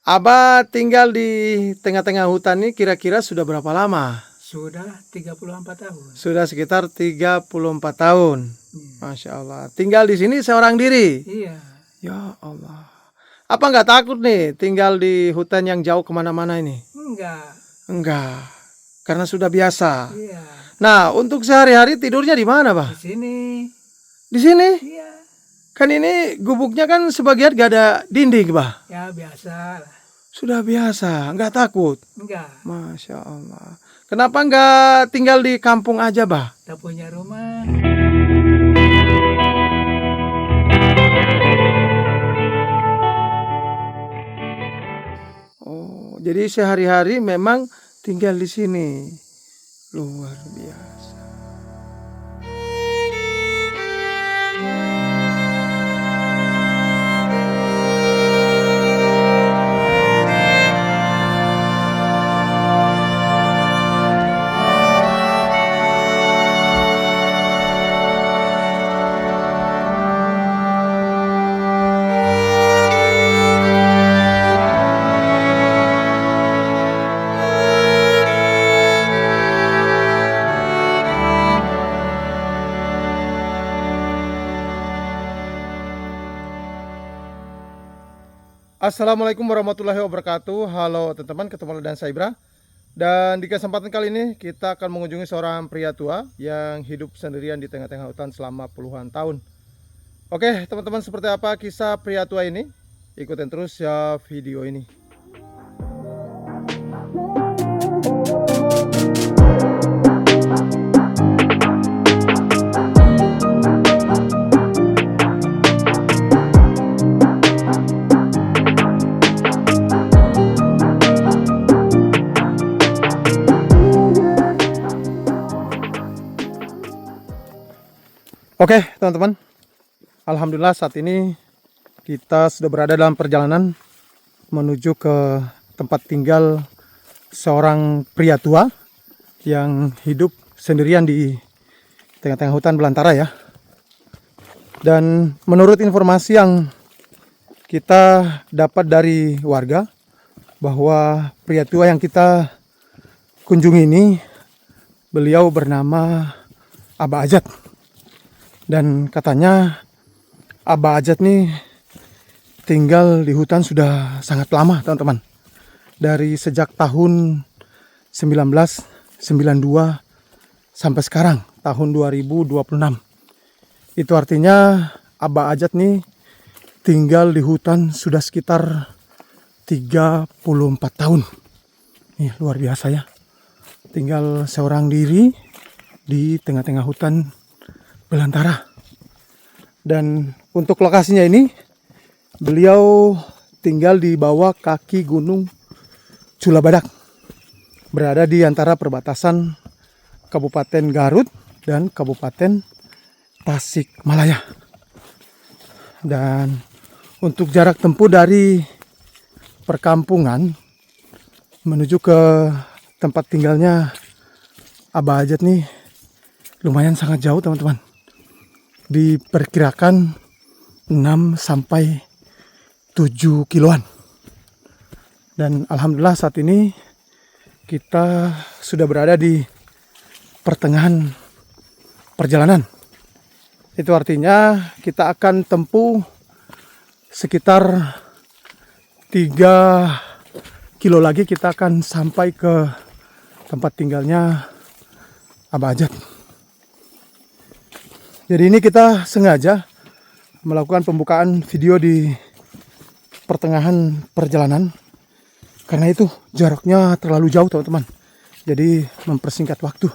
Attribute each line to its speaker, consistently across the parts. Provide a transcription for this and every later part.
Speaker 1: Abah tinggal di tengah-tengah hutan ini kira-kira sudah berapa lama?
Speaker 2: Sudah 34 tahun.
Speaker 1: Sudah sekitar 34 tahun.
Speaker 2: Iya.
Speaker 1: Masya Allah. Tinggal di sini seorang diri.
Speaker 2: Iya.
Speaker 1: Ya Allah. Apa nggak takut nih tinggal di hutan yang jauh kemana-mana ini?
Speaker 2: Enggak.
Speaker 1: Enggak. Karena sudah biasa.
Speaker 2: Iya.
Speaker 1: Nah, untuk sehari-hari tidurnya di mana, Bah?
Speaker 2: Di sini.
Speaker 1: Di sini?
Speaker 2: Iya.
Speaker 1: Kan ini gubuknya kan sebagian gak ada dinding, Bah.
Speaker 2: Ya biasa lah.
Speaker 1: Sudah biasa, nggak takut.
Speaker 2: Enggak.
Speaker 1: Masya Allah. Kenapa nggak tinggal di kampung aja, Bah?
Speaker 2: Kita punya rumah.
Speaker 1: Oh, jadi sehari-hari memang tinggal di sini. Luar biasa. Assalamualaikum warahmatullahi wabarakatuh. Halo teman-teman, ketemu lagi dengan saya Ibra. Dan di kesempatan kali ini kita akan mengunjungi seorang pria tua yang hidup sendirian di tengah-tengah hutan selama puluhan tahun. Oke teman-teman, seperti apa kisah pria tua ini? Ikutin terus ya video ini. Oke teman-teman, alhamdulillah saat ini kita sudah berada dalam perjalanan menuju ke tempat tinggal seorang pria tua yang hidup sendirian di tengah-tengah hutan belantara ya. Dan menurut informasi yang kita dapat dari warga, bahwa pria tua yang kita kunjungi ini, beliau bernama Abah Ajat. Dan katanya Abah Ajat nih tinggal di hutan sudah sangat lama teman-teman. Dari sejak tahun 1992 sampai sekarang tahun 2026. Itu artinya Abah Ajat nih tinggal di hutan sudah sekitar 34 tahun. Nih luar biasa ya. Tinggal seorang diri di tengah-tengah hutan belantara. Dan untuk lokasinya ini, beliau tinggal di bawah kaki Gunung Culabadak, berada di antara perbatasan Kabupaten Garut dan Kabupaten Tasikmalaya. Dan untuk jarak tempuh dari perkampungan menuju ke tempat tinggalnya Abah Ajat nih lumayan sangat jauh teman-teman. Diperkirakan 6 sampai 7 kiloan. Dan alhamdulillah saat ini kita sudah berada di pertengahan perjalanan. Itu artinya kita akan tempuh sekitar 3 kilo lagi kita akan sampai ke tempat tinggalnya Abah Ajat. Jadi ini kita sengaja melakukan pembukaan video di pertengahan perjalanan karena itu jaraknya terlalu jauh teman-teman. Jadi mempersingkat waktu.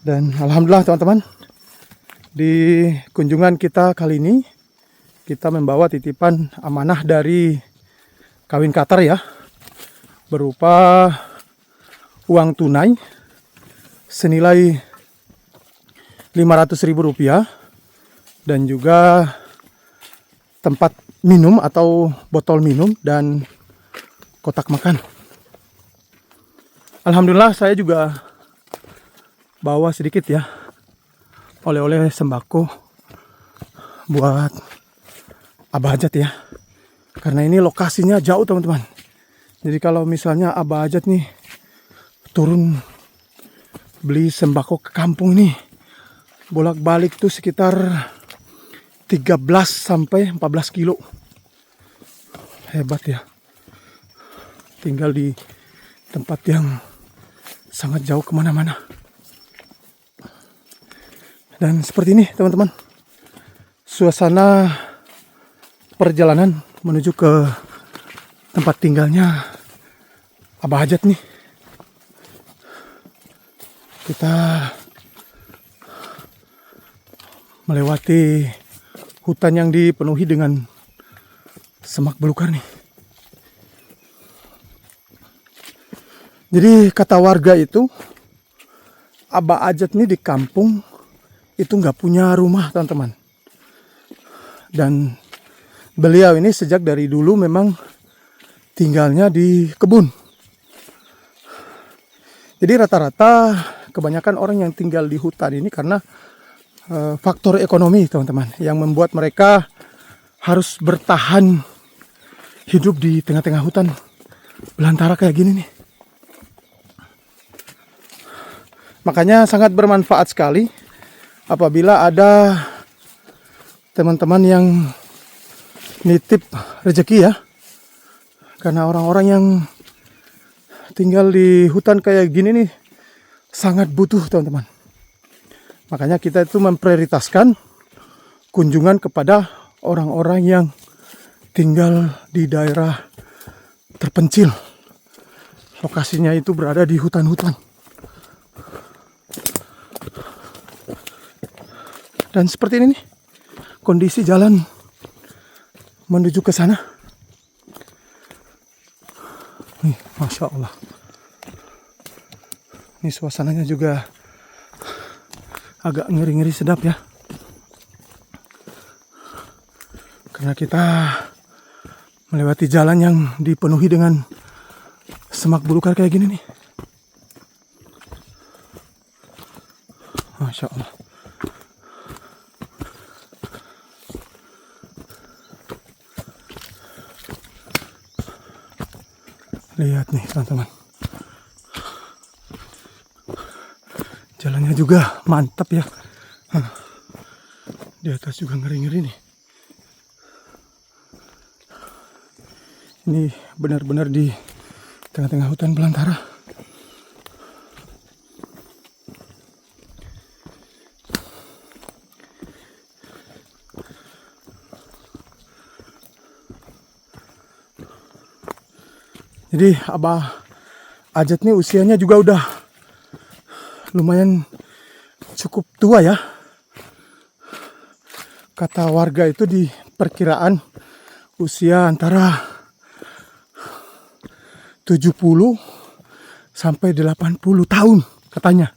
Speaker 1: Dan alhamdulillah teman-teman, di kunjungan kita kali ini kita membawa titipan amanah dari Kawin Qatar ya, berupa uang tunai senilai Rp500.000 dan juga tempat minum atau botol minum dan kotak makan. Alhamdulillah saya juga bawa sedikit ya oleh-oleh sembako buat Abah Ajat ya. Karena ini lokasinya jauh teman-teman. Jadi kalau misalnya Abah Ajat nih turun beli sembako ke kampung ini, bolak-balik tuh sekitar 13 sampai 14 kilo. Hebat ya. Tinggal di tempat yang sangat jauh kemana-mana. Dan seperti ini teman-teman, suasana perjalanan menuju ke tempat tinggalnya Abah Ajat nih. Kita melewati hutan yang dipenuhi dengan semak belukar nih. Jadi kata warga itu, Abah Ajat nih di kampung itu nggak punya rumah teman-teman. Dan beliau ini sejak dari dulu memang tinggalnya di kebun. Jadi rata-rata kebanyakan orang yang tinggal di hutan ini karena faktor ekonomi teman-teman, yang membuat mereka harus bertahan hidup di tengah-tengah hutan belantara kayak gini nih. Makanya sangat bermanfaat sekali apabila ada teman-teman yang nitip rezeki ya. Karena orang-orang yang tinggal di hutan kayak gini nih sangat butuh teman-teman. Makanya kita itu memprioritaskan kunjungan kepada orang-orang yang tinggal di daerah terpencil. Lokasinya itu berada di hutan-hutan. Dan seperti ini nih kondisi jalan menuju ke sana. Nih, Masya Allah. Ini suasananya juga agak ngeri-ngeri sedap ya. Karena kita melewati jalan yang dipenuhi dengan semak belukar kayak gini nih. Masya Allah. Lihat nih teman-teman. Jalannya juga mantap ya. Di atas juga ngeri-ngeri nih. Ini benar-benar di tengah-tengah hutan belantara. Jadi Abah Ajat nih usianya juga udah lumayan cukup tua ya. Kata warga itu di perkiraan usia antara 70 sampai 80 tahun katanya.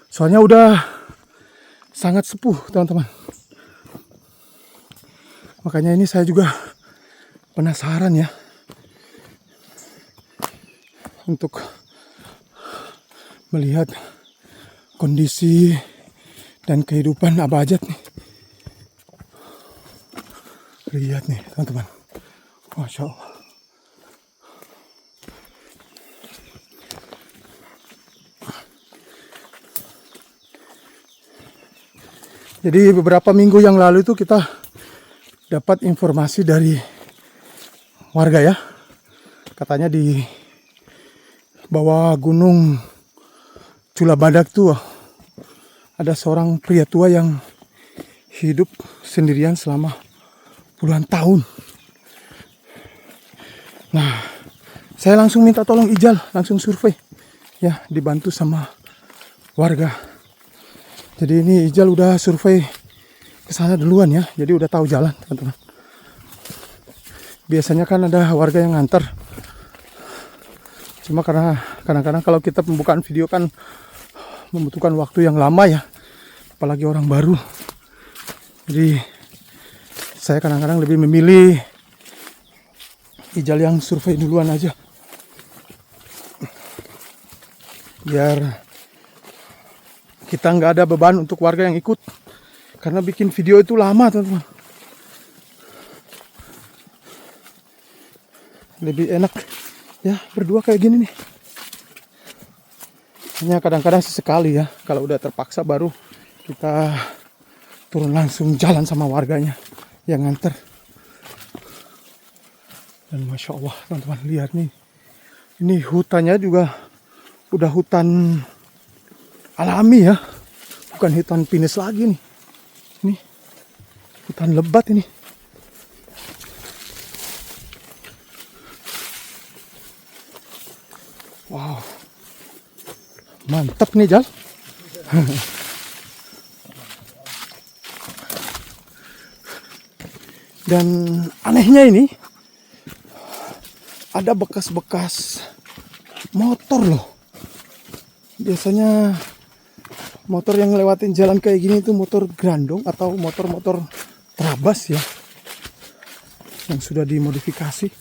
Speaker 1: Soalnya udah sangat sepuh teman-teman. Makanya ini saya juga penasaran ya untuk melihat kondisi dan kehidupan Abah Ajat nih. Lihat nih teman-teman. Masya Allah. Jadi beberapa minggu yang lalu itu kita dapat informasi dari warga ya. Katanya di bawah gunung Culabadak tuh ada seorang pria tua yang hidup sendirian selama puluhan tahun. Nah, saya langsung minta tolong Ijal, langsung survei ya, dibantu sama warga. Jadi ini Ijal udah survei ke sana duluan ya, jadi udah tahu jalan teman-teman. Biasanya kan ada warga yang nganter. Cuma karena kadang-kadang kalau kita pembukaan video kan membutuhkan waktu yang lama ya, apalagi orang baru. Jadi saya kadang-kadang lebih memilih Ijal yang survei duluan aja, biar kita nggak ada beban untuk warga yang ikut. Karena bikin video itu lama teman-teman. lebih enak ya berdua kayak gini nih. Hanya kadang-kadang sesekali ya, kalau udah terpaksa baru kita turun langsung jalan sama warganya yang nganter. Dan Masya Allah teman-teman, lihat nih, ini hutannya juga udah hutan alami ya, bukan hutan pinus lagi nih. Ini hutan lebat ini. Wow, mantap nih Jal. Dan anehnya ini ada bekas-bekas motor loh. Biasanya motor yang lewatin jalan kayak gini itu motor grandong atau motor-motor trabas ya, yang sudah dimodifikasi.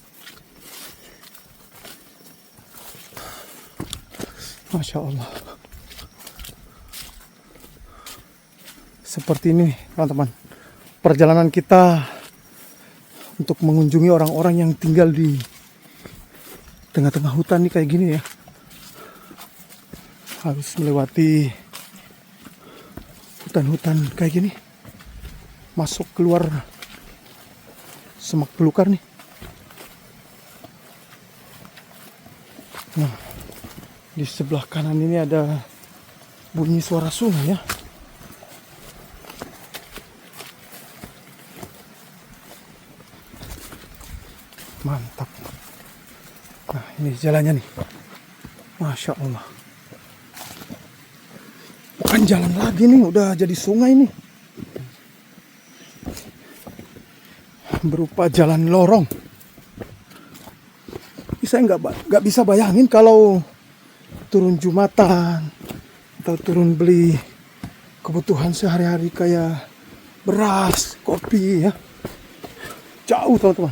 Speaker 1: Masya Allah. Seperti ini teman-teman, perjalanan kita untuk mengunjungi orang-orang yang tinggal di tengah-tengah hutan nih kayak gini ya. Harus melewati hutan-hutan kayak gini, masuk keluar semak belukar nih. Nah, di sebelah kanan ini ada bunyi suara sungai ya. Mantap. Nah, ini jalannya nih. Masya Allah. Bukan jalan lagi nih, udah jadi sungai nih. Berupa jalan lorong. Saya nggak bisa bayangin kalau turun Jumatan atau turun beli kebutuhan sehari-hari kayak beras, kopi ya. Jauh teman-teman.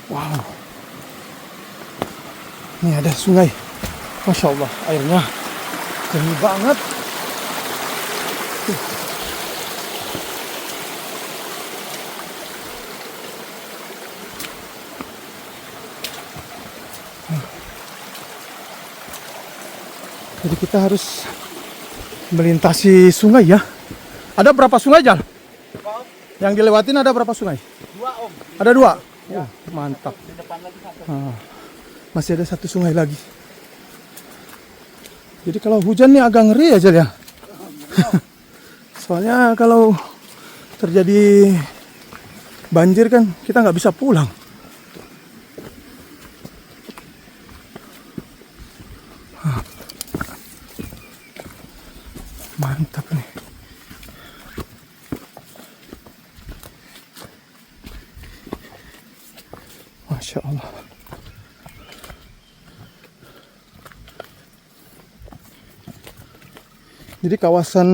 Speaker 1: Wow. Ini ada sungai. Masya Allah, airnya jernih banget. Jadi kita harus melintasi sungai ya. Ada berapa sungai Jal? Yang dilewatin ada berapa sungai?
Speaker 2: 2 Om.
Speaker 1: Ada 2?
Speaker 2: Ya.
Speaker 1: Mantap.
Speaker 2: Di depan lagi 1.
Speaker 1: Masih ada 1 sungai lagi. Jadi kalau hujan nih agak ngeri aja ya. Soalnya kalau terjadi banjir kan kita nggak bisa pulang. Mantap nih. Masya Allah. Jadi kawasan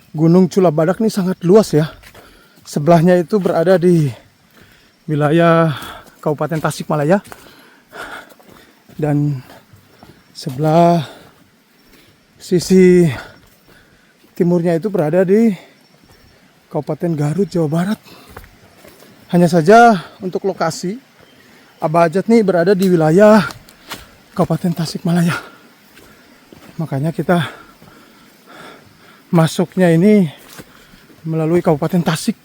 Speaker 1: Gunung Culabadak ini sangat luas ya. Sebelahnya itu berada di wilayah Kabupaten Tasikmalaya. Dan sebelah sisi timurnya itu berada di Kabupaten Garut, Jawa Barat. Hanya saja untuk lokasi, Abah Ajat nih berada di wilayah Kabupaten Tasikmalaya. Makanya kita masuknya ini melalui Kabupaten Tasik.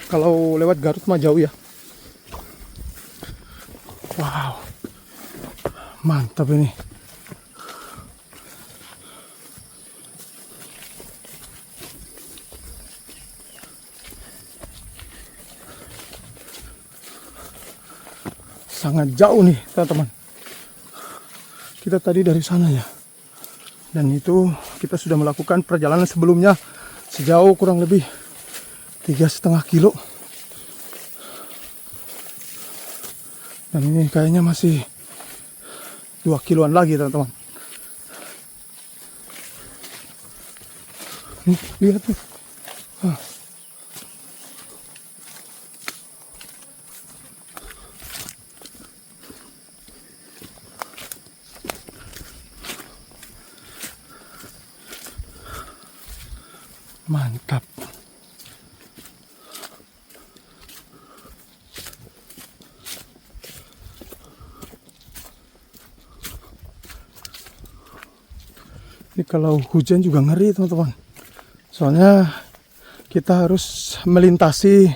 Speaker 1: Kalau lewat Garut mah jauh ya. Wow, mantap ini. Sangat jauh nih teman-teman. Kita tadi dari sana ya. Dan itu kita sudah melakukan perjalanan sebelumnya sejauh kurang lebih 3,5 kilo. Dan ini kayaknya masih 2 kiloan lagi teman-teman. Nih, lihat nih. Mantap. Ini kalau hujan juga ngeri teman-teman. Soalnya kita harus melintasi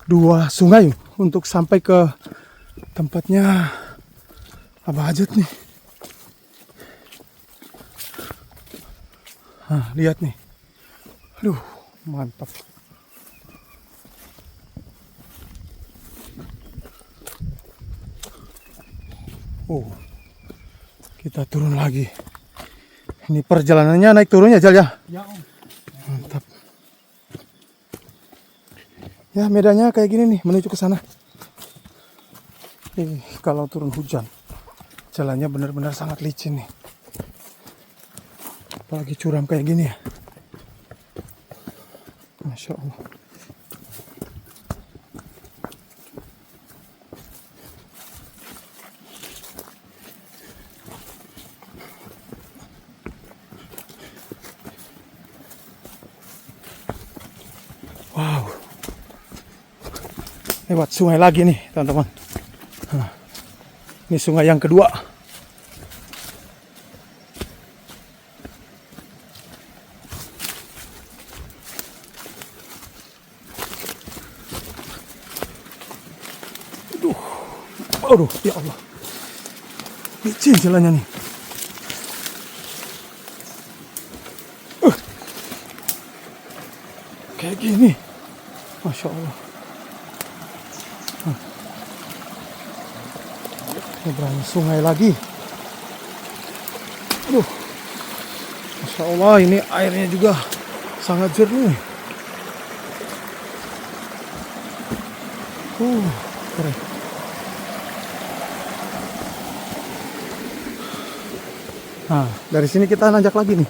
Speaker 1: dua sungai untuk sampai ke tempatnya Abah Hajat nih. Nah, lihat nih. Aduh, mantap. Oh, kita turun lagi. Ini perjalanannya naik turunnya Jal ya?
Speaker 2: Ya Om.
Speaker 1: Mantap. Ya medannya kayak gini nih menuju ke sana. Kalau turun hujan, jalannya benar-benar sangat licin nih. Apalagi curam kayak gini ya. Masya Allah. Wow. Lewat sungai lagi nih teman-teman. Nah, ini sungai yang kedua. Aduh, ya Allah. Licin jalannya nih. Kayak gini. Masya Allah. Nyebrang sungai lagi. Aduh. Masya Allah, ini airnya juga sangat jernih. Keren. Nah, dari sini kita nanjak lagi nih.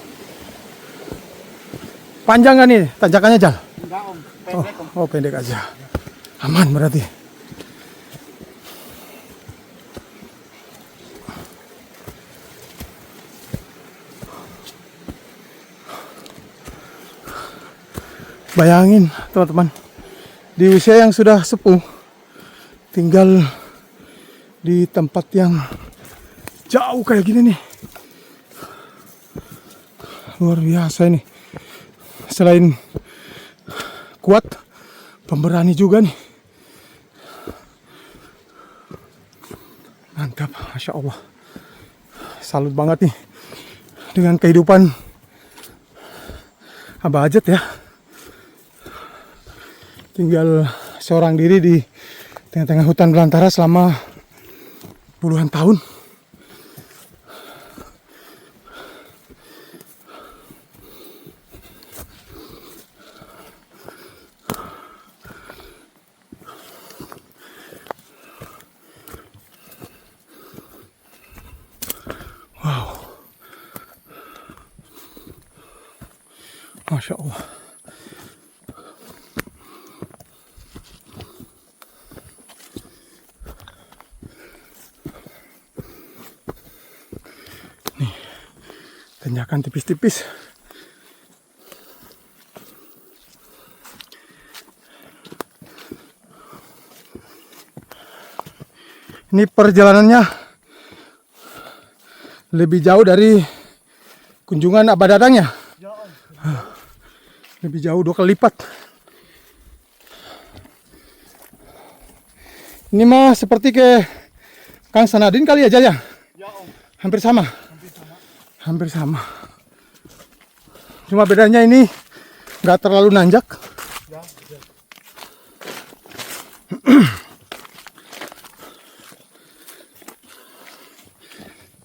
Speaker 1: Panjang gak nih tanjakannya, Jal?
Speaker 2: Enggak Om, pendek Om.
Speaker 1: Oh, pendek aja. Aman berarti. Bayangin teman-teman, di usia yang sudah sepuh, tinggal di tempat yang jauh kayak gini nih. Luar biasa ini. Selain kuat, pemberani juga nih. Mantap, Masya Allah. Salut banget nih dengan kehidupan Abah Hajat ya. Tinggal seorang diri di tengah-tengah hutan belantara selama puluhan tahun. Wow. Masya Allah. Tanjakan tipis-tipis. Ini perjalanannya lebih jauh dari kunjungan Abah Dadang ya? Lebih jauh 2 kali lipat. Ini mah seperti ke Kang Sanadin kali aja ya?
Speaker 2: Ya Om.
Speaker 1: Hampir sama. Hampir sama. Cuma bedanya ini nggak terlalu nanjak.
Speaker 2: Ya,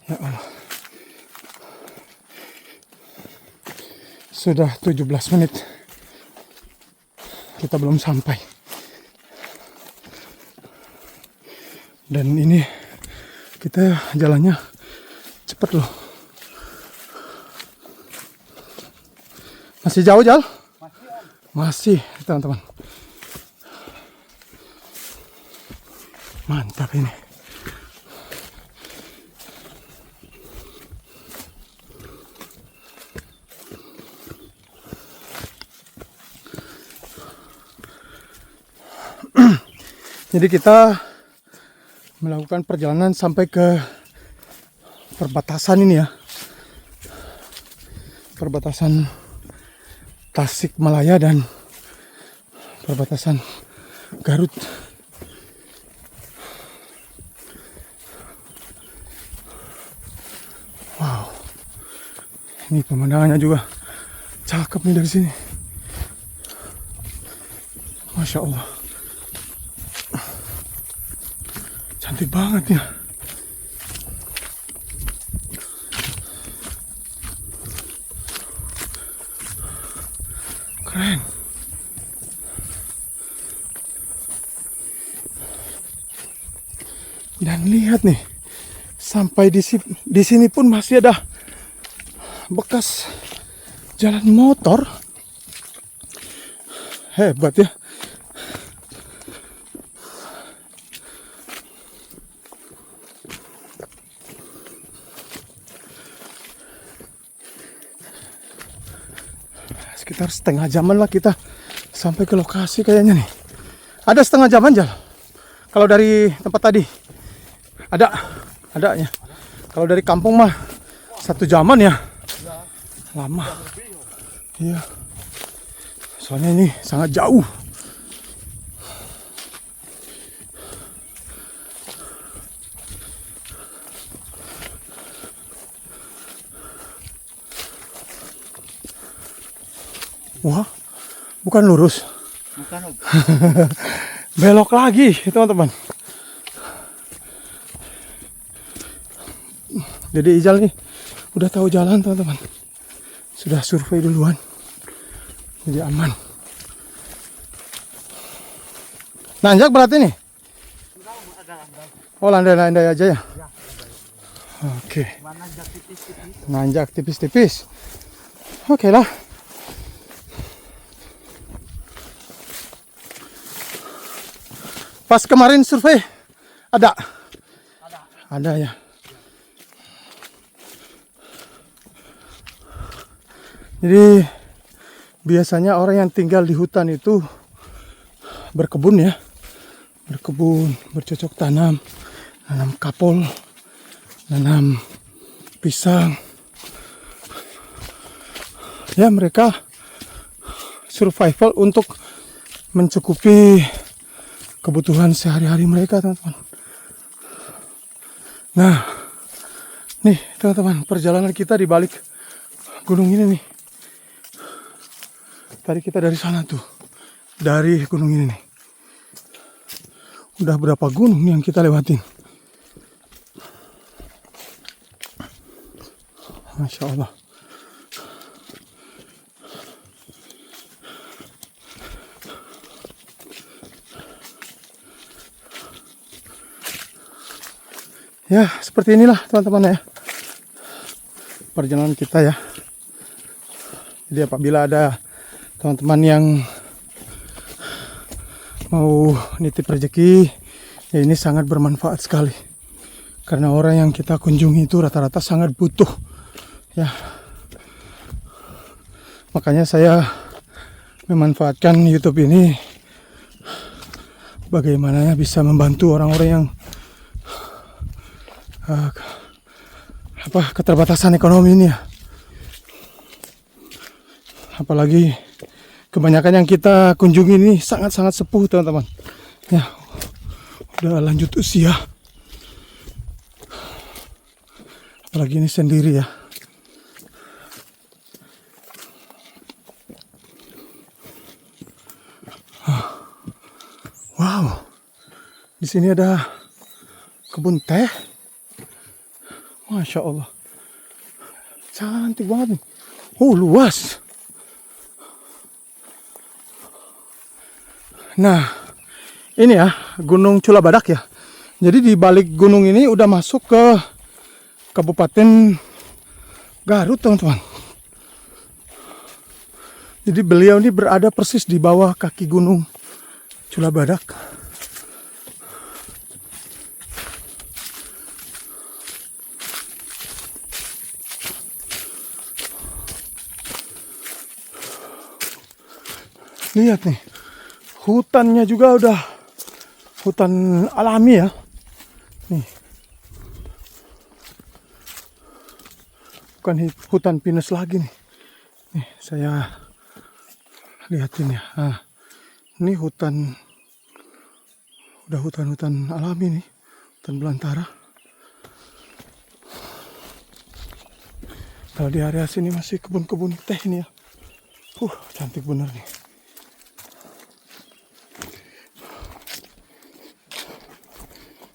Speaker 1: Ya Allah. Sudah 17 menit. Kita belum sampai. Dan ini kita jalannya cepet loh. Masih jauh, Jal? Masih, teman-teman. Mantap ini. Jadi kita melakukan perjalanan sampai ke perbatasan ini ya. Perbatasan Tasikmalaya dan perbatasan Garut. Wow. Ini pemandangannya juga cakep nih dari sini. Masya Allah. Cantik banget ya. Keren. Dan lihat nih, sampai di sini pun masih ada bekas jalan motor. Hebat ya. Sekitar setengah jaman lah kita sampai ke lokasi kayaknya nih. Ada setengah jaman Jal. Kalau dari tempat tadi ada ya. Kalau dari kampung mah 1 jaman ya. Lama. Iya. Soalnya ini sangat jauh. Wah, bukan lurus.
Speaker 2: Bukan, Om.
Speaker 1: Belok lagi, teman-teman. Jadi Ijal nih udah tahu jalan, teman-teman. Sudah survei duluan. Jadi aman. Nanjak berarti nih? Oh, landai-landai aja ya? Oke. Nanjak tipis-tipis. Oke lah. Pas kemarin survei ada ya. Jadi biasanya orang yang tinggal di hutan itu berkebun ya, bercocok tanam, nanam kapol, nanam pisang. Ya mereka survival untuk mencukupi kebutuhan sehari-hari mereka, teman-teman. Nah, nih teman-teman, perjalanan kita di balik gunung ini nih. Tadi kita dari sana tuh, dari gunung ini nih. Udah berapa gunung yang kita lewatin? Masya Allah. Ya, seperti inilah teman-teman ya. Perjalanan kita ya. Jadi apabila ada teman-teman yang mau nitip rezeki, ya ini sangat bermanfaat sekali. Karena orang yang kita kunjungi itu rata-rata sangat butuh. Ya. Makanya saya memanfaatkan YouTube ini bagaimana bisa membantu orang-orang yang keterbatasan ekonomi ini ya. Apalagi kebanyakan yang kita kunjungi ini sangat-sangat sepuh, teman-teman. Ya, udah lanjut usia. Apalagi ini sendiri ya. Wow, di sini ada kebun teh. Masya Allah, cantik banget nih. Oh, luas. Nah, ini ya Gunung Culabadak ya. Jadi di balik gunung ini udah masuk ke Kabupaten Garut, teman-teman. Jadi beliau ini berada persis di bawah kaki Gunung Culabadak. Lihat nih, hutannya juga udah hutan alami ya. Nih. Bukan hutan pinus lagi nih. Nih, saya lihatin ya. Nah, ini hutan, udah hutan-hutan alami nih, hutan belantara. Kalau di area sini masih kebun-kebun teh ini ya. Cantik bener nih.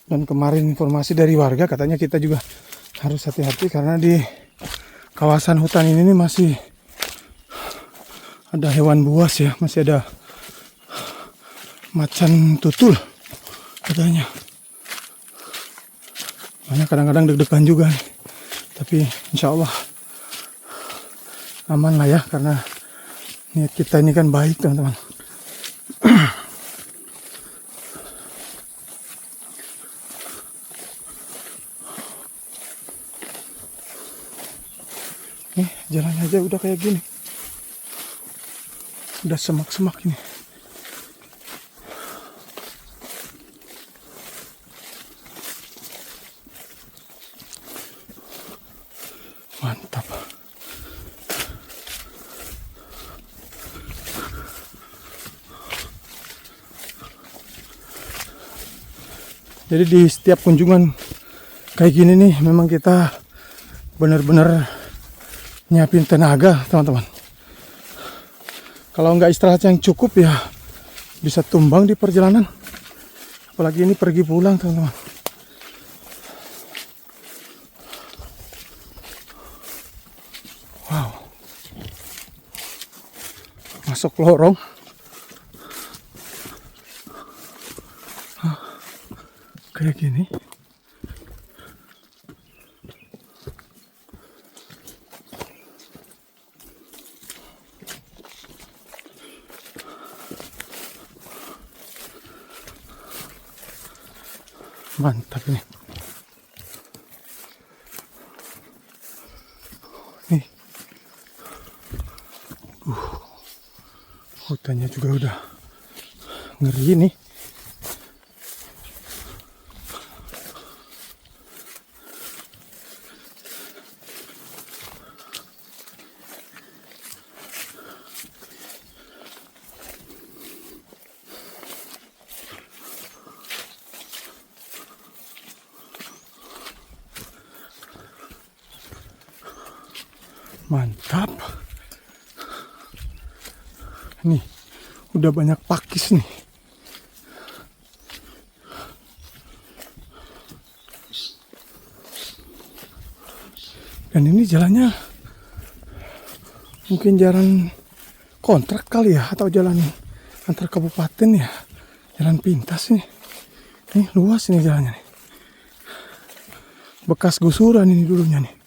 Speaker 1: Dan kemarin informasi dari warga katanya kita juga harus hati-hati karena di kawasan hutan ini nih masih ada hewan buas ya, masih ada macan tutul katanya. Makanya kadang-kadang deg-degan juga nih. Tapi insya Allah aman lah ya, karena niat kita ini kan baik teman-teman. Nih jalannya aja udah kayak gini, udah semak-semak ini. Mantap. Jadi di setiap kunjungan kayak gini nih memang kita benar-benar nyiapin tenaga teman-teman. Kalau nggak istirahat yang cukup ya bisa tumbang di perjalanan. Apalagi ini pergi pulang teman-teman. Wow. Masuk lorong. Kayak gini. Mantap ini. Nih. Hutannya juga udah ngeri nih. Mantap. Nih, udah banyak pakis nih. Dan ini jalannya mungkin jalan kontrak kali ya, atau jalan antar kabupaten ya. Jalan pintas nih. Nih luas ini jalannya nih. Bekas gusuran ini dulunya nih.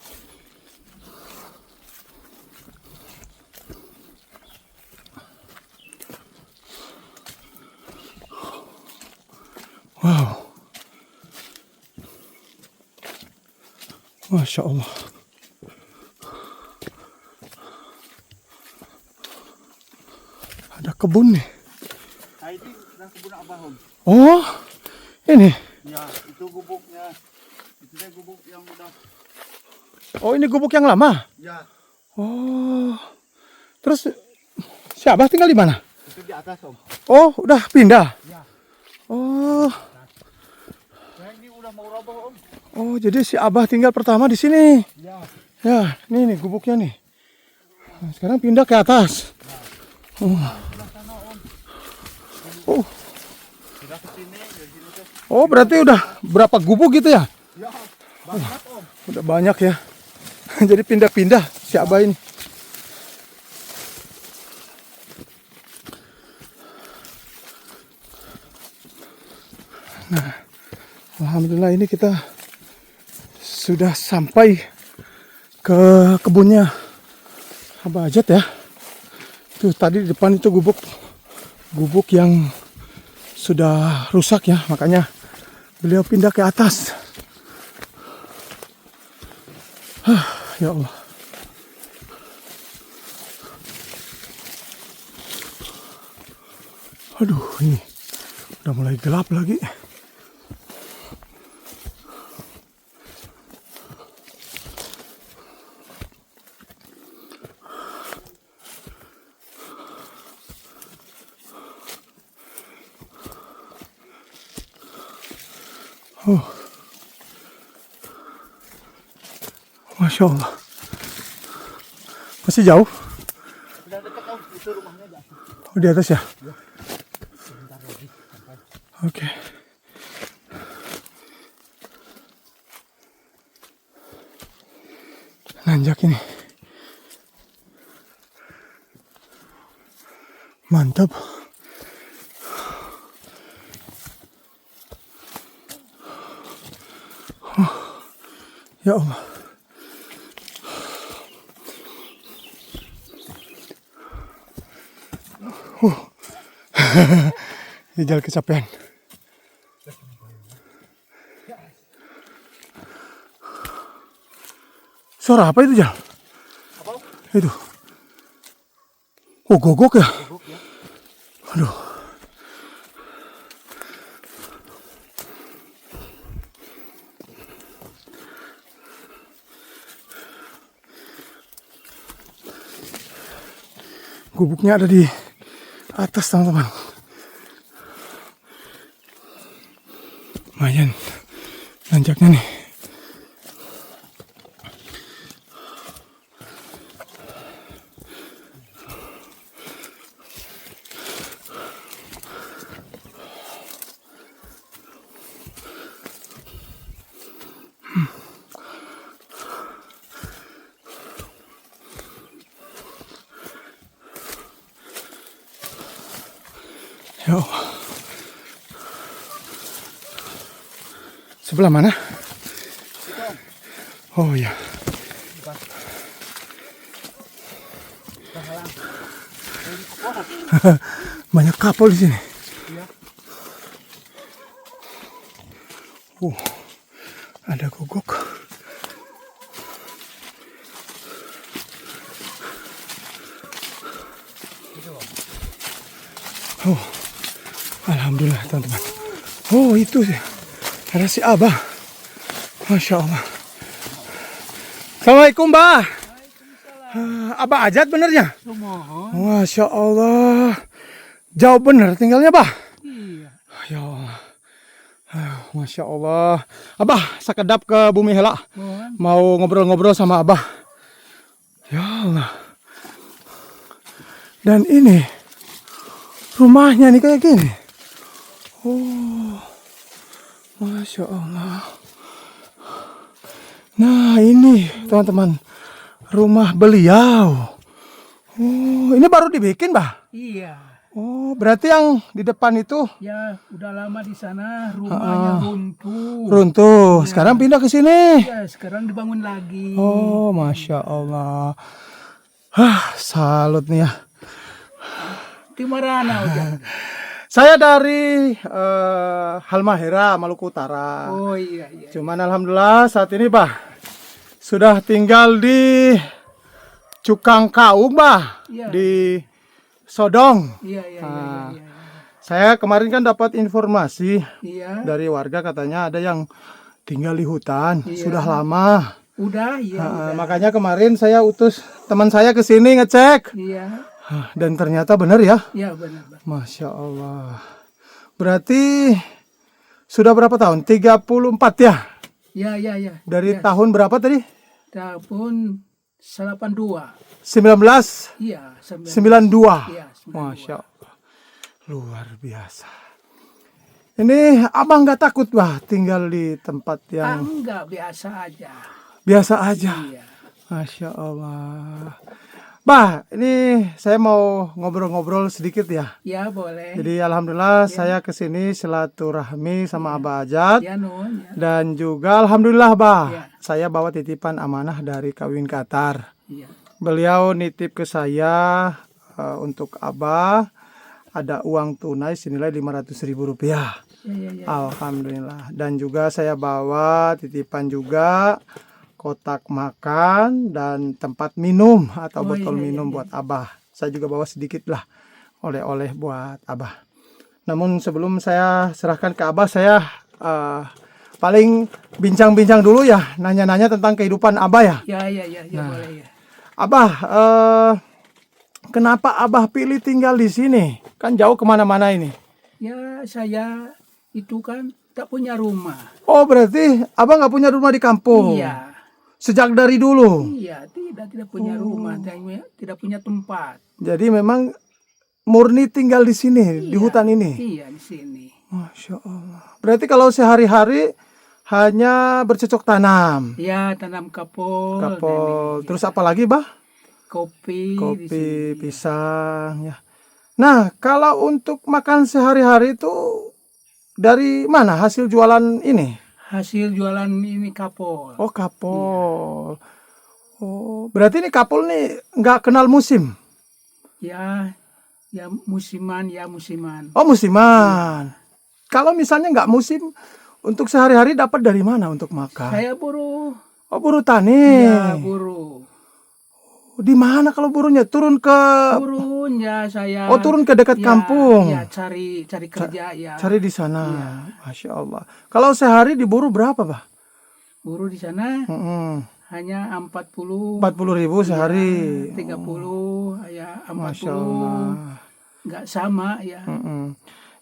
Speaker 1: Wow. Masya Allah. Ada kebun nih.
Speaker 2: Nah itu dan kebun Abah Om.
Speaker 1: Oh, ini.
Speaker 2: Ya, itu gubuknya. Itu dia gubuk yang udah.
Speaker 1: Oh, ini gubuk yang lama.
Speaker 2: Ya,
Speaker 1: Oh. Terus si Abah tinggal di mana?
Speaker 2: itu di atas Om.
Speaker 1: Oh, udah pindah.
Speaker 2: Ya.
Speaker 1: Oh.
Speaker 2: Nah ini udah mau roboh Om.
Speaker 1: Oh, jadi si Abah tinggal pertama di sini.
Speaker 2: Ya.
Speaker 1: Ya, ini nih gubuknya nih. Nah, sekarang pindah ke atas. Oh.
Speaker 2: Sudah ke sini, dari sini tuh.
Speaker 1: Oh, berarti udah berapa gubuk gitu ya?
Speaker 2: Ya, banyak Om.
Speaker 1: Udah banyak ya. Jadi pindah-pindah si Abah ini. Nah, alhamdulillah ini kita sudah sampai ke kebunnya Abah Ajat ya. Tuh tadi di depan itu gubuk yang sudah rusak ya, makanya beliau pindah ke atas. Ya Allah. Aduh, ini Udah mulai gelap lagi. Masya Allah. Masih jauh?
Speaker 2: Udah dekat Om, itu rumahnya aja.
Speaker 1: Oh, di atas ya?
Speaker 2: Sebentar lagi sampai.
Speaker 1: Oke. Nanjak ini. Mantap. Ya Allah. Ijal kecapean. Suara apa itu, Jal?
Speaker 2: Apa?
Speaker 1: Itu. Oh, gogok ya?
Speaker 2: Guguk ya.
Speaker 1: Aduh. Gubuknya ada di atas, teman-teman. Lumayan nanjaknya nih. Ya Allah. Sebelah mana? Oh ya. Banyak kapal di sini.
Speaker 2: Iya.
Speaker 1: Ada guguk. Oh, alhamdulillah teman-teman. Oh itu sih. Ada si Abah. Masya Allah. Assalamualaikum, Mbah. Abah Ajat benernya? Masya Allah. Jauh bener tinggalnya, Bah?
Speaker 2: Iya.
Speaker 1: Ya Allah. Masya Allah. Abah, sekedap ke Bumi Hela. Mau ngobrol-ngobrol sama Abah. Ya Allah. Dan ini rumahnya nih kayak gini. Oh, Masya Allah. Nah ini teman-teman, rumah beliau. Oh, ini baru dibikin, Bah?
Speaker 2: Iya.
Speaker 1: Oh, berarti yang di depan itu
Speaker 2: Ya, udah lama di sana, rumahnya runtuh.
Speaker 1: runtuh. Sekarang pindah ke sini.
Speaker 2: Ya, sekarang dibangun lagi.
Speaker 1: Oh, Masya Allah. Salut nih ya.
Speaker 2: Di mana udah?
Speaker 1: Saya dari Halmahera, Maluku Utara.
Speaker 2: Oh iya, iya.
Speaker 1: Cuman alhamdulillah saat ini, Bah, sudah tinggal di Cukang Kaung, Bah.
Speaker 2: Iya.
Speaker 1: Di Sodong.
Speaker 2: Iya, iya, iya, iya.
Speaker 1: Saya kemarin kan dapat informasi
Speaker 2: Iya.
Speaker 1: dari warga, katanya ada yang tinggal di hutan.
Speaker 2: Iya.
Speaker 1: Sudah lama.
Speaker 2: Udah, iya.
Speaker 1: Makanya kemarin saya utus teman saya ke sini ngecek.
Speaker 2: Iya.
Speaker 1: Dan ternyata benar ya.
Speaker 2: Iya, benar, Bang.
Speaker 1: Masya Allah. Berarti sudah berapa tahun? 34 ya?
Speaker 2: Iya, iya, iya.
Speaker 1: Dari
Speaker 2: Ya,
Speaker 1: tahun berapa tadi?
Speaker 2: tahun 82.
Speaker 1: 1992.
Speaker 2: Iya, 92. Iya, 92.
Speaker 1: Masya Allah. Luar biasa. Ini abang nggak takut, Bah, tinggal di tempat yang
Speaker 2: Enggak, biasa aja.
Speaker 1: biasa aja?
Speaker 2: Iya.
Speaker 1: Masya Allah. Bah, ini saya mau ngobrol-ngobrol sedikit ya.
Speaker 2: Ya, boleh.
Speaker 1: Jadi alhamdulillah saya kesini silaturahmi sama Abah Ajat.
Speaker 2: Ya, Nun. Ya.
Speaker 1: Dan juga alhamdulillah, Bah,
Speaker 2: Ya.
Speaker 1: saya bawa titipan amanah dari Kawin Qatar.
Speaker 2: Iya.
Speaker 1: Beliau nitip ke saya untuk Abah ada uang tunai senilai Rp500.000.
Speaker 2: Ya, ya, ya.
Speaker 1: Alhamdulillah. Dan juga saya bawa titipan juga kotak makan dan tempat minum atau botol minum buat Abah. Saya juga bawa sedikit lah oleh-oleh buat Abah. Namun sebelum saya serahkan ke Abah, saya paling bincang-bincang dulu ya, nanya-nanya tentang kehidupan Abah ya.
Speaker 2: Ya,
Speaker 1: Nah.
Speaker 2: boleh ya.
Speaker 1: Abah, kenapa Abah pilih tinggal di sini? Kan jauh kemana-mana ini.
Speaker 2: Ya, saya itu kan tak punya rumah.
Speaker 1: Oh, berarti Abah nggak punya rumah di kampung?
Speaker 2: Iya,
Speaker 1: Sejak dari dulu?
Speaker 2: iya, tidak punya rumah, tidak punya tempat.
Speaker 1: Jadi memang murni tinggal di sini, di
Speaker 2: Iya,
Speaker 1: hutan ini?
Speaker 2: Iya, di sini.
Speaker 1: Masya Allah. Berarti kalau sehari-hari hanya bercocok tanam?
Speaker 2: Ya, tanam kapol.
Speaker 1: Kapol.
Speaker 2: dan ini,
Speaker 1: Terus
Speaker 2: ya.
Speaker 1: apa lagi, Bah?
Speaker 2: Kopi. di
Speaker 1: Kopi,
Speaker 2: sini.
Speaker 1: pisang, ya. Nah, kalau untuk makan sehari-hari itu dari mana hasil jualan ini?
Speaker 2: Hasil jualan ini kapol.
Speaker 1: Oh, kapol. Oh, berarti ini kapol nih nggak kenal musim?
Speaker 2: Ya, musiman.
Speaker 1: Oh, musiman. Kalau misalnya nggak musim, untuk sehari-hari dapat dari mana untuk makan?
Speaker 2: Saya buru.
Speaker 1: Oh, buru tani.
Speaker 2: Ya, buru.
Speaker 1: Di mana kalau burunya? Turun ke...
Speaker 2: Turun ya saya.
Speaker 1: Oh, turun ke dekat
Speaker 2: ya,
Speaker 1: kampung.
Speaker 2: Ya, cari kerja ya.
Speaker 1: Cari di sana.
Speaker 2: Iya.
Speaker 1: Masya Allah. Kalau sehari diburu berapa, Pak?
Speaker 2: Buru di sana hanya 40.
Speaker 1: 40.000 sehari.
Speaker 2: 30 ya 40.
Speaker 1: Masya Allah.
Speaker 2: Nggak sama ya.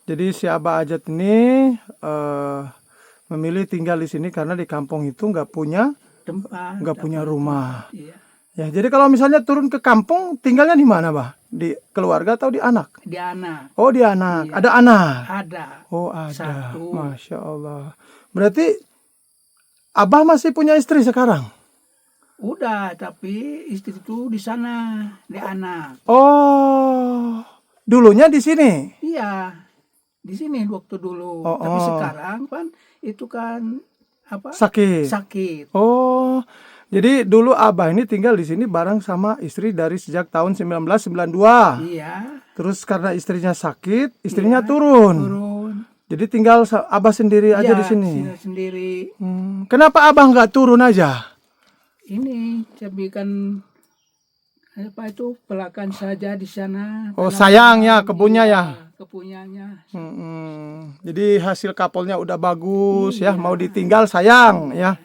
Speaker 1: Jadi si Abah Ajat ini memilih tinggal di sini karena di kampung itu nggak punya
Speaker 2: Tempat.
Speaker 1: rumah.
Speaker 2: Iya.
Speaker 1: Ya, jadi kalau misalnya turun ke kampung, tinggalnya di mana, Bah? Di keluarga atau di anak?
Speaker 2: Di anak.
Speaker 1: Oh, di anak.
Speaker 2: Iya.
Speaker 1: Ada anak?
Speaker 2: Ada.
Speaker 1: Oh, ada.
Speaker 2: Satu.
Speaker 1: Masya Allah. Berarti Abah masih punya istri sekarang?
Speaker 2: Udah, tapi istri itu di sana, di anak.
Speaker 1: Oh, dulunya di sini?
Speaker 2: Iya, di sini waktu dulu. Tapi sekarang kan itu kan apa? Sakit.
Speaker 1: Oh, jadi dulu Abah ini tinggal di sini bareng sama istri dari sejak tahun 1992.
Speaker 2: Iya.
Speaker 1: Terus karena istrinya sakit, istrinya turun. Jadi tinggal Abah sendiri aja di sini.
Speaker 2: Sendiri.
Speaker 1: Kenapa Abah nggak turun aja?
Speaker 2: Ini tapi kan apa itu pelakan saja di sana.
Speaker 1: Oh, sayang ya kebunnya ya.
Speaker 2: Kepunyanya.
Speaker 1: Jadi hasil kapolnya udah bagus ya, mau ditinggal sayang ya.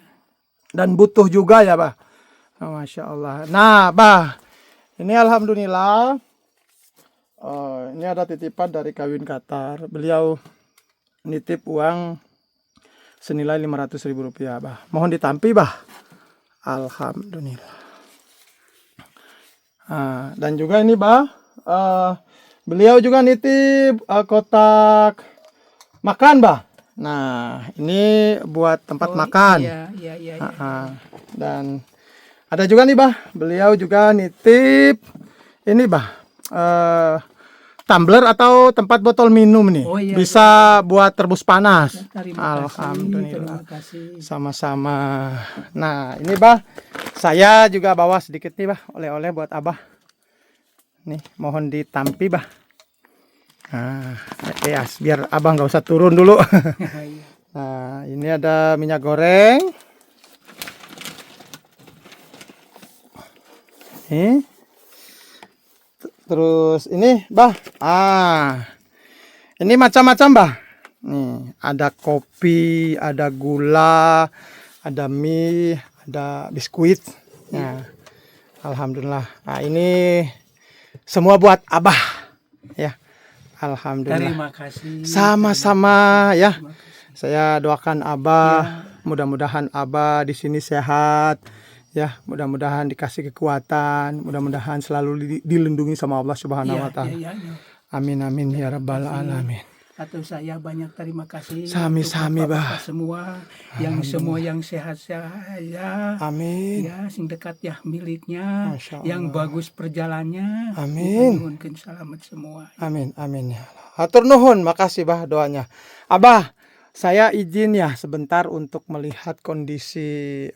Speaker 1: Dan butuh juga ya, Bah. Oh, Masya Allah. Nah, Bah, ini alhamdulillah. Ini ada titipan dari Kawin Qatar. Beliau nitip uang senilai Rp500.000, Bah. Mohon ditampi, Bah. Alhamdulillah. Dan juga ini, Bah, beliau juga nitip kotak makan, Bah. Nah, ini buat tempat makan.
Speaker 2: Iya.
Speaker 1: Dan ada juga nih, Bah, beliau juga nitip ini, Bah, tumbler atau tempat botol minum nih. Bisa buat terbus panas. Alhamdulillah.
Speaker 2: Terima kasih.
Speaker 1: Sama-sama. Nah, ini, Bah, saya juga bawa sedikit nih, Bah, oleh-oleh buat Abah. Nih, mohon ditampi, Bah. Nah, ya, biar Abang nggak usah turun dulu. Nah, ini ada minyak goreng. Nih. Terus ini, Bah. Ini macam-macam, Bah. Nih, ada kopi, ada gula, ada mie, ada biskuit. Nah, alhamdulillah. Nah, ini semua buat Abah. Ya. Alhamdulillah.
Speaker 2: Terima kasih.
Speaker 1: Sama-sama ya. Saya doakan Abah, mudah-mudahan Abah di sini sehat ya, mudah-mudahan dikasih kekuatan, mudah-mudahan selalu dilindungi sama Allah Subhanahu wa taala. Amin amin ya rabbal alamin.
Speaker 2: Atau saya banyak terima kasih.
Speaker 1: Sami-sami, Bah.
Speaker 2: Semua yang sehat-sehat ya.
Speaker 1: Amin.
Speaker 2: Ya, sing dekat ya miliknya, yang bagus perjalanannya.
Speaker 1: Amin.
Speaker 2: Mungkin selamat semua.
Speaker 1: Amin amin ya Allah. Hatur nuhun, makasih, Bah, doanya. Abah, saya izin ya sebentar untuk melihat kondisi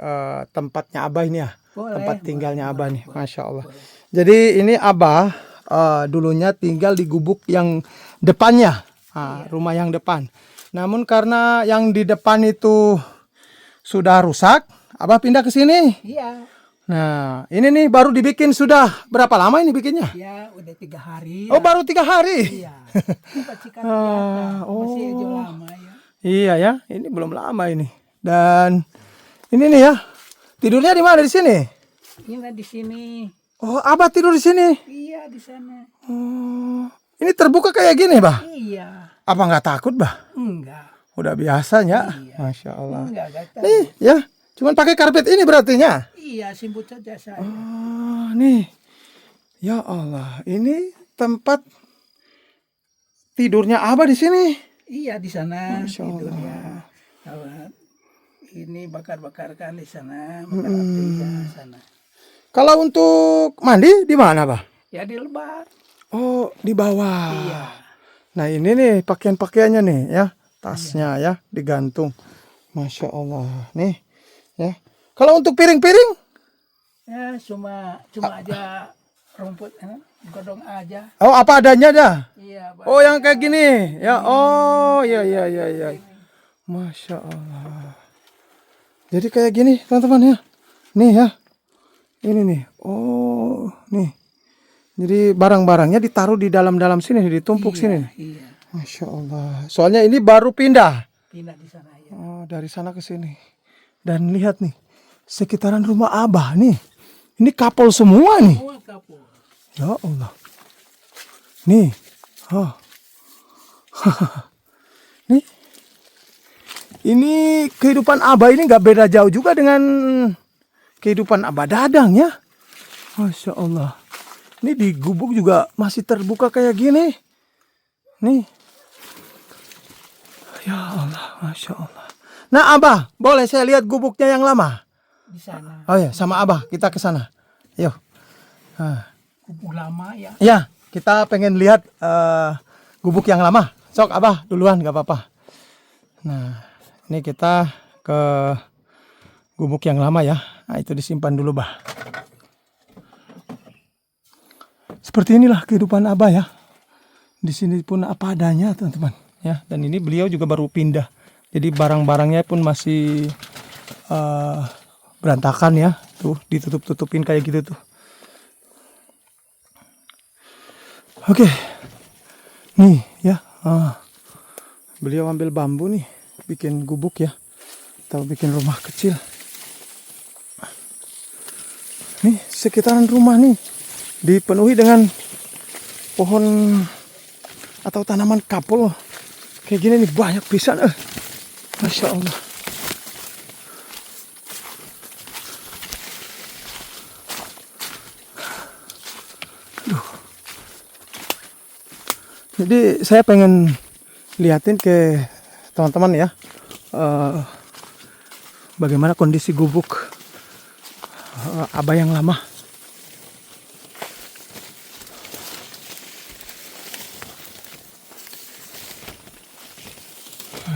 Speaker 1: tempatnya Abah ini ya. Tempat tinggalnya Abah nih, Masya Allah. Jadi ini Abah dulunya tinggal di gubuk yang depannya. Rumah yang depan. Namun karena yang di depan itu sudah rusak, Abah pindah ke sini.
Speaker 2: Iya.
Speaker 1: Nah, ini nih baru dibikin sudah berapa lama ini bikinnya?
Speaker 2: Ya udah 3 hari.
Speaker 1: Oh, baru 3 hari.
Speaker 2: Iya. Ini pacikan biasa. Masih hijau lama ya.
Speaker 1: Iya ya, ini belum lama ini. Dan ini nih ya, tidurnya di mana di sini?
Speaker 2: Ini di sini.
Speaker 1: Oh, Abah tidur di sini.
Speaker 2: Iya di sana.
Speaker 1: Oh, ini terbuka kayak gini, Bah?
Speaker 2: Iya.
Speaker 1: Apa nggak takut, Bah?
Speaker 2: Enggak.
Speaker 1: Udah biasanya,
Speaker 2: Iya.
Speaker 1: Masya Allah.
Speaker 2: Enggak tahu.
Speaker 1: Nih, ya, cuman pakai karpet ini berartinya.
Speaker 2: Iya, simput saja saya.
Speaker 1: Oh, nih, ya Allah, ini tempat tidurnya Abah di sini.
Speaker 2: Iya di sana
Speaker 1: Masya Allah.
Speaker 2: tidurnya. Kalau ini bakar-bakarkan di sana, bakar api di sana.
Speaker 1: Kalau untuk mandi di mana, Bah?
Speaker 2: Ya di lebar.
Speaker 1: Oh, di bawah.
Speaker 2: Iya.
Speaker 1: Nah, ini nih pakaian-pakaiannya nih ya, tasnya ya digantung. Masya Allah, nih ya. Kalau untuk piring-piring?
Speaker 2: Ya cuma aja rumput, godong aja.
Speaker 1: Oh, apa adanya dah.
Speaker 2: Iya.
Speaker 1: Oh, yang kayak gini. Ya, oh, iya. Masya Allah. Jadi kayak gini, teman-teman ya. Nih ya. Ini nih. Oh, nih. Jadi barang-barangnya ditaruh di dalam-dalam sini, ditumpuk sini.
Speaker 2: Iya.
Speaker 1: Masya Allah. Soalnya ini baru pindah.
Speaker 2: Pindah di sana ya.
Speaker 1: Oh, dari sana ke sini. Dan lihat nih, sekitaran rumah Abah nih. Ini kapal semua nih.
Speaker 2: Semua kapur.
Speaker 1: Ya Allah. Nih. Oh. Nih. Ini kehidupan Abah ini nggak beda jauh juga dengan kehidupan Abah Dadang ya. Masya Allah. Ini di gubuk juga masih terbuka kayak gini. Nih. Ya Allah, Masya Allah. Nah Abah, boleh saya lihat gubuknya yang lama?
Speaker 2: Di sana.
Speaker 1: Oh ya, sama Abah kita ke sana. Yuk. Nah.
Speaker 2: Gubuk lama ya.
Speaker 1: Ya, kita pengen lihat gubuk yang lama. Sok Abah duluan, gak apa-apa. Nah, ini kita ke gubuk yang lama ya. Nah, itu disimpan dulu, Bah. Seperti inilah kehidupan Abah ya. Di sini pun apa adanya, teman-teman. Ya, dan ini beliau juga baru pindah. Jadi barang-barangnya pun masih berantakan ya. Tuh, ditutup-tutupin kayak gitu tuh. Oke. Nih ya. Beliau ambil bambu nih, bikin gubuk ya. Atau bikin rumah kecil. Nih, sekitaran rumah nih dipenuhi dengan pohon atau tanaman kapul. Kayak gini nih banyak pisan. Masya Allah. Duh. Jadi saya pengen liatin ke teman-teman ya. Bagaimana kondisi gubuk Abah yang lama.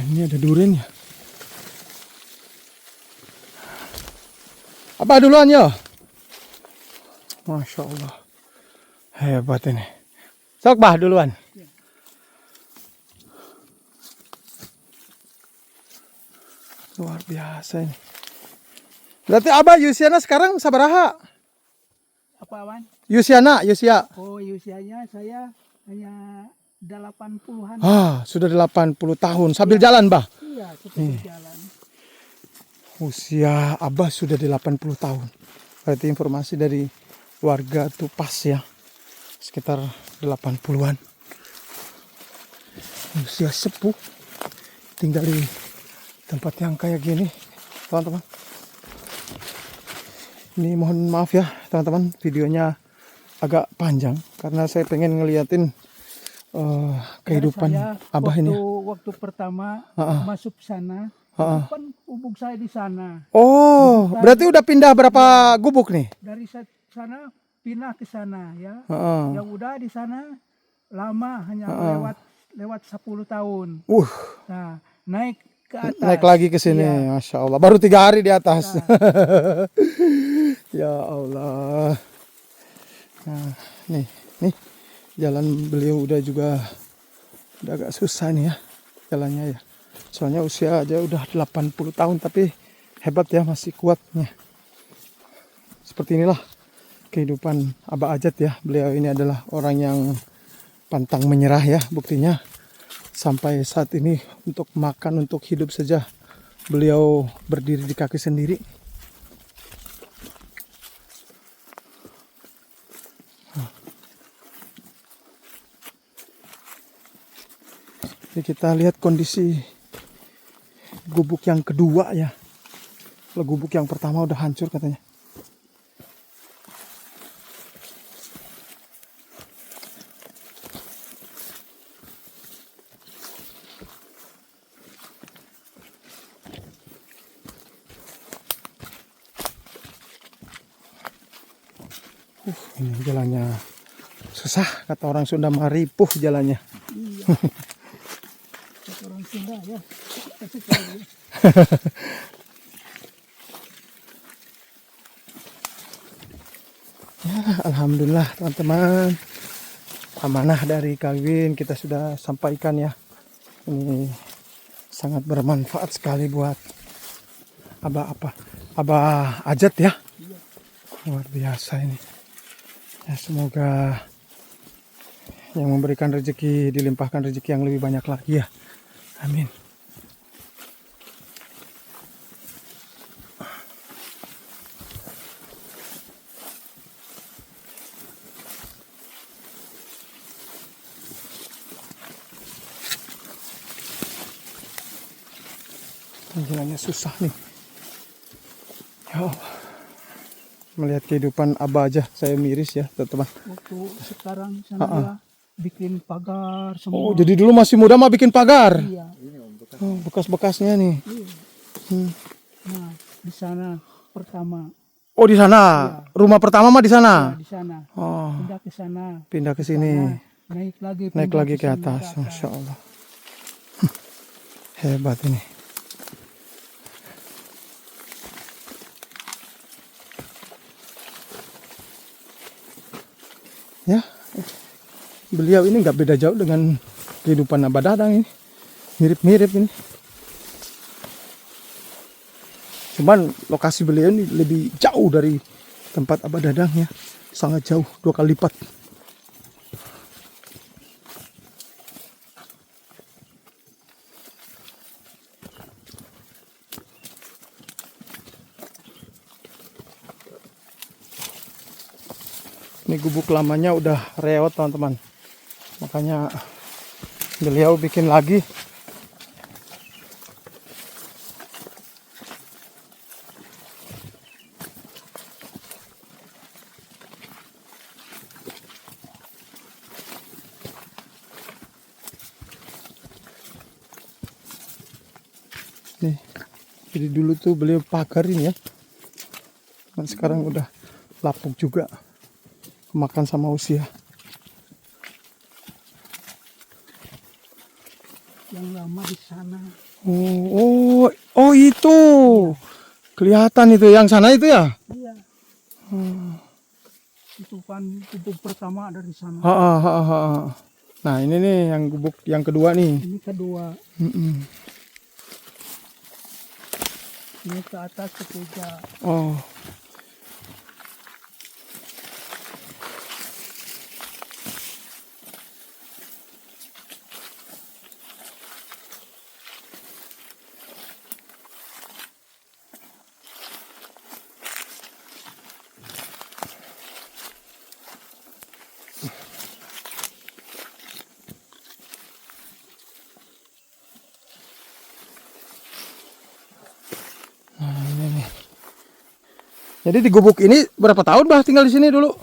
Speaker 1: Ini ada duriannya. Abah duluan ya. Masya Allah. Hebat ini. Sok Bah duluan. Luar biasa ini. Berarti Abah Yusiana sekarang sabaraha?
Speaker 2: Apaan?
Speaker 1: Yusia.
Speaker 2: Oh, usianya saya hanya 80-an.
Speaker 1: Sudah 80 tahun. Sambil jalan, Bah.
Speaker 2: Iya, seperti jalan.
Speaker 1: Usia Abah sudah 80 tahun. Berarti informasi dari warga tuh pas ya. Sekitar 80-an. Usia sepuh. Tinggal di tempat yang kayak gini, teman-teman. Ini mohon maaf ya, teman-teman. Videonya agak panjang. Karena saya pengen ngeliatin kehidupan Abah ini.
Speaker 2: Waktu pertama masuk sana, kan gubuk saya di sana.
Speaker 1: Oh, berarti udah pindah berapa gubuk nih?
Speaker 2: Dari sana pindah ke sana ya. Yang udah di sana lama hanya lewat 10 tahun. Nah, naik ke atas.
Speaker 1: Naik lagi ke sini, ya. Masya Allah. Baru 3 hari di atas. Ya Allah. Nah, nih. Jalan beliau udah agak susah nih ya jalannya ya. Soalnya usia aja udah 80 tahun tapi hebat ya, masih kuatnya. seperti inilah kehidupan Abah Ajat ya. Beliau ini adalah orang yang pantang menyerah ya, buktinya sampai saat ini untuk makan, untuk hidup saja beliau berdiri di kaki sendiri. Jadi kita lihat kondisi gubuk yang kedua ya. Kalau gubuk yang pertama udah hancur katanya. Ini jalannya susah, kata orang Sunda mah ripuh jalannya.
Speaker 2: Iya. Kata orang Sunda ya.
Speaker 1: Ya, alhamdulillah teman-teman, amanah dari Kawin kita sudah sampaikan ya. Ini sangat bermanfaat sekali buat Abah Ajat ya. Luar biasa ini. Ya, semoga yang memberikan rezeki dilimpahkan rezeki yang lebih banyak lagi ya. Amin. Jalannya susah nih. Ya Allah. Melihat kehidupan Abah aja saya miris ya teman-teman.
Speaker 2: Waktu sekarang sana dia bikin pagar semua.
Speaker 1: Oh, jadi dulu masih muda mah bikin pagar.
Speaker 2: Iya.
Speaker 1: Oh, bekas-bekasnya nih.
Speaker 2: Iya.
Speaker 1: Hmm.
Speaker 2: Nah, di sana pertama.
Speaker 1: Oh, di sana.
Speaker 2: Iya.
Speaker 1: Rumah pertama mah di sana.
Speaker 2: Di sana.
Speaker 1: Oh,
Speaker 2: Pindah ke sana.
Speaker 1: pindah ke sini.
Speaker 2: Naik lagi.
Speaker 1: Naik
Speaker 2: pindah
Speaker 1: lagi ke
Speaker 2: sini,
Speaker 1: atas. Masya Allah. Hebat ini. Ya, beliau ini nggak beda jauh dengan kehidupan Abah Dadang ini, mirip-mirip ini. Cuman lokasi beliau ini lebih jauh dari tempat Abah Dadang ya, sangat jauh, 2 kali lipat. Ini gubuk lamanya udah reot teman-teman, makanya beliau bikin lagi. Nih, jadi dulu tuh beliau pagarin ya, dan sekarang udah lapuk juga, makan sama usia.
Speaker 2: Yang lama di sana.
Speaker 1: Oh itu kelihatan itu yang sana itu ya.
Speaker 2: Iya. Itu kan gubuk pertama dari sana.
Speaker 1: Nah ini nih yang gubuk yang kedua nih.
Speaker 2: Ini kedua. Ini ke atas ketiga.
Speaker 1: Oh. Jadi di gubuk ini berapa tahun Bah tinggal di sini dulu?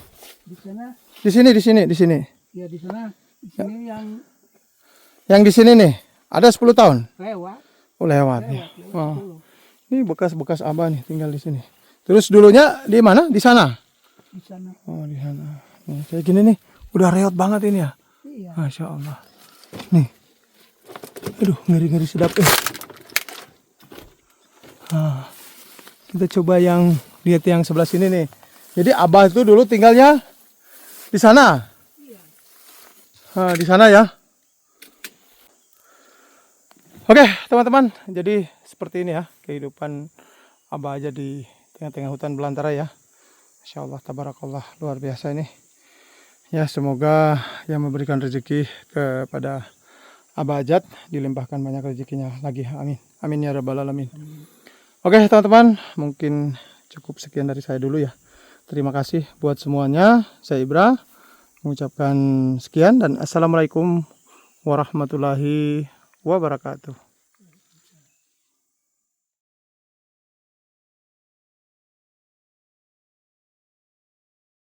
Speaker 2: Di sana?
Speaker 1: Di sini.
Speaker 2: Ya di sana. Di sini
Speaker 1: yang di sini nih ada 10 tahun.
Speaker 2: lewat.
Speaker 1: Oh lewat ya. Oh. Ini bekas-bekas Abah nih tinggal di sini. Terus dulunya di mana? Di sana.
Speaker 2: Di sana.
Speaker 1: Oh di sana. Nih, kayak gini nih, udah reot banget ini ya.
Speaker 2: Iya.
Speaker 1: Masya Allah. Nih, aduh ngeri-ngeri sedap. Kita coba yang lihat yang sebelah sini nih. Jadi Abah itu dulu tinggalnya di sana. Iya. Di sana ya. Oke teman-teman, jadi seperti ini ya kehidupan Abah aja di tengah-tengah hutan belantara ya. Masya Allah, tabarakallah, luar biasa ini. Ya, semoga yang memberikan rezeki kepada Abah Ajat dilimpahkan banyak rezekinya lagi. Amin. Amin ya rabbal alamin. Oke teman-teman, mungkin cukup sekian dari saya dulu ya. Terima kasih buat semuanya. Saya Ibra mengucapkan sekian dan assalamualaikum warahmatullahi wabarakatuh.